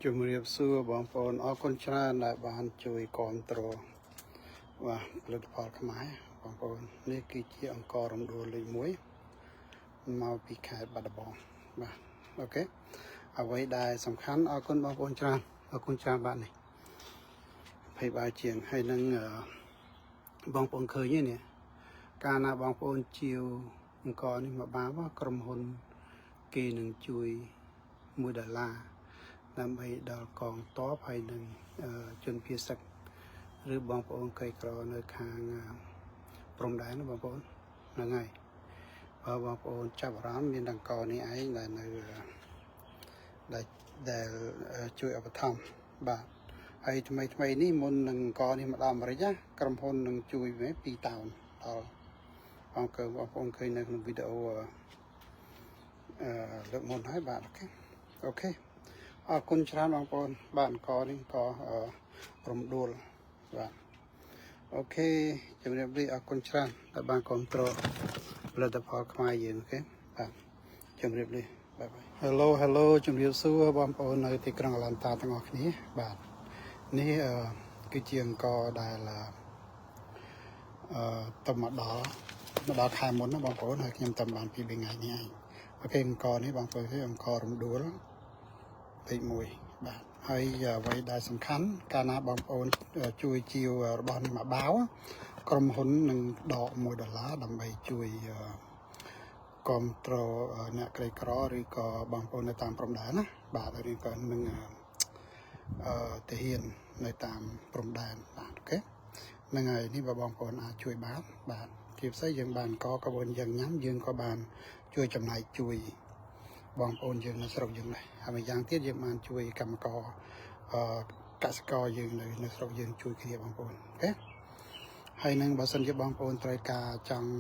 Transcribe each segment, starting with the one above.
ជំរាបសួរបងប្អូនអរគុណច្រើនដែលបានជួយគាំទ្របាទផលិតផលខ្មែរបងប្អូននេះគឺជាអង្គរំដួលលេខ1មកពីខេត្តបាត់ដំបងបាទអូខេអ្វីដែលសំខាន់អរគុណបងប្អូនច្រើនអរគុណច្រើនបាទនេះ20បាយជាងហើយនឹងបងប្អូនឃើញទេនេះកាលណាបងប្អូនជាវអង្គរនេះមកបានក្រុមហ៊ុនគេនឹងជួយ$1ដើម្បីដល់កងទ័ពហើយនឹងជនភៀសសឹកឬបងប្អូនក្រីក្រនៅខាងព្រំដែនបងប្អូនហ្នឹងហើយបើបងប្អូនចាប់អារម្មណ៍មានអង្គរនេះឯងដែលនៅដែលជួយឧបត្ថម្ភបាទហើយថ្មីនេះមុននឹងអង្គរនេះមកដល់អាមេរិកក្រុមហ៊ុននឹងជួយវិញ2តោនដល់បងប្អូនឃើញនៅក្នុងវីដេអូលើកមុនហើយបាទអូខេអរគុណច្រើនបងប្អូនបាទអង្គនេះក៏រំដួលបាទអូខេជំរាបលាអរគុណច្រើនដែលបានគ្រប់គ្រងផលិតផលខ្មែរយើងអូខេបាទជំរាបលាបាយបាយ Hello ជំរាបសួរបងប្អូននៅទីក្រុងអាឡែនតាទាំងអស់គ្នាបាទនេះគឺជាអង្គដែលទៅមកដល់ខែមុនណាបងប្អូនហើយខ្ញុំតាមបាន2ថ្ងៃនេះឯងអូខេអង្គនេះបងប្អូនគឺអង្គរំដួលលេខ1បាទហើយអ្វីដែលសំខាន់កាលណាបងប្អូនជួយជាវរបស់នេះមកបាវក្រុមហ៊ុននឹងដក$1ដើម្បីជួយគាំទ្រអ្នកក្រីក្រឬក៏បងប្អូននៅតាមព្រំដែនណាបាទឬក៏នឹងទាហាននៅតាមព្រំដែនបាទអូខេហ្នឹងហើយនេះបងប្អូនអាចជួយបានបាទជាពិសេសយើងបានកក្បួនយើងញ៉ាំយើងក៏បានជួយចំណែកជួយបងប្អូនយើងនៅស្រុកយើងដែរហើយម្យ៉ាងទៀតយើងបានជួយកម្មករកសិករយើងនៅស្រុកយើងជួយគ្នាបងប្អូនអូខេហើយនឹងបើសិនជាបងប្អូនត្រូវការចង់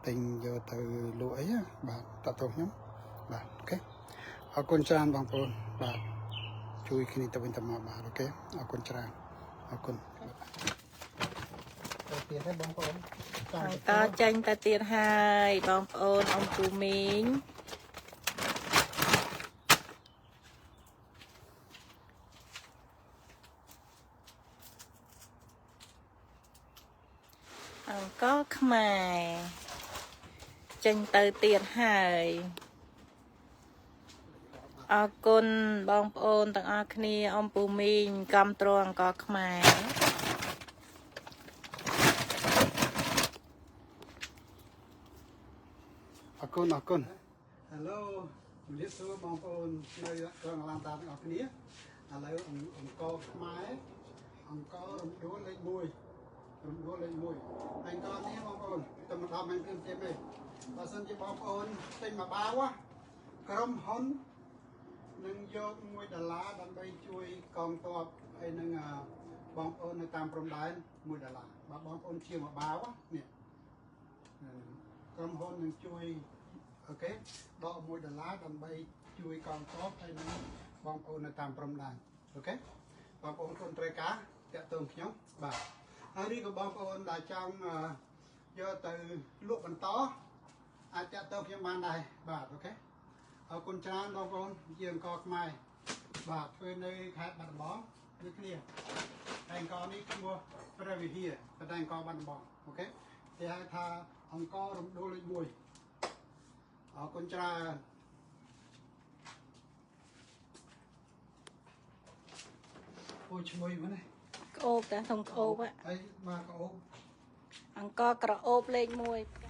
ទិញយកទៅលក់អីបាទតតខ្ញុំបាទអូខេអរគុណច្រើនបងប្អូនបាទជួយគ្នាទៅវិញទៅមកបាទអូខេអរគុណច្រើនអរគុណទៅទៀតទេបងប្អូនតចាញ់ទៅទៀតហើយបងប្អូនអ៊ំពូមីងអង្គខ្មែរចេញទៅទៀតហើយអរគុណបងប្អូនទាំងអស់គ្នាអ៊ំពូមីងគាំទ្រអង្គខ្មែរអរគុណ Hello ជំរាបសួរបងប្អូននៅក្រុងអាឡែនតាទាំងអស់គ្នាឥឡូវអង្គខ្មែរអង្គរំដួលលេខ1ហើយអង្គនេះបងប្អូនទៅមកដល់មិនគឺទៀតទេបើសិនជាបងប្អូនទិញមកបាវក្រុមហ៊ុននឹងយក$1ដើម្បីជួយកងទ័ពហើយនឹងបងប្អូននៅតាមព្រំដែន$1បើបងប្អូនជាមកបាវនេះក្រុមហ៊ុននឹងជួយអូខេដក$1ដើម្បីជួយកងទ័ពហើយនឹងបងប្អូននៅតាមព្រំដែនអូខេបងប្អូនគុណត្រូវការតាក់ទងខ្ញុំបាទហើយនេះក៏បងប្អូនដែលចង់យកទៅលក់បន្តអាចតាក់ទងខ្ញុំបានដែរបាទអូខេអរគុណច្រើនបងប្អូនជាអង្គខ្មែរបាទធ្វើនៅខេត្តបាត់ដំបងដូចគ្នាតែអង្គនេះឈ្មោះព្រះវិហារតែអង្គបាត់ដំបងអូខេគេហៅថាអង្គរំដួលលេខ1អរគុណច្រើនអូឈ្មោះហ្នឹងក្អូបតែធំក្អូបហើយមកក្អូបអង្គក្រអូបលេខ1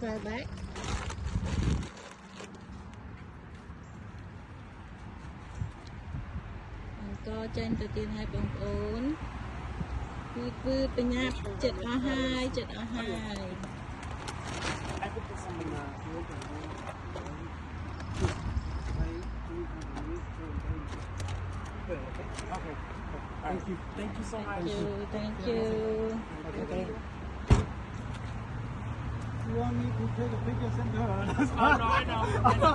far back. Có trên từ tiên hai bằng ổn vư bên nhà chật ở hai Okay. Thank you so much. Thank you. Okay. You want me to take a picture and send to her? Oh, no, I know.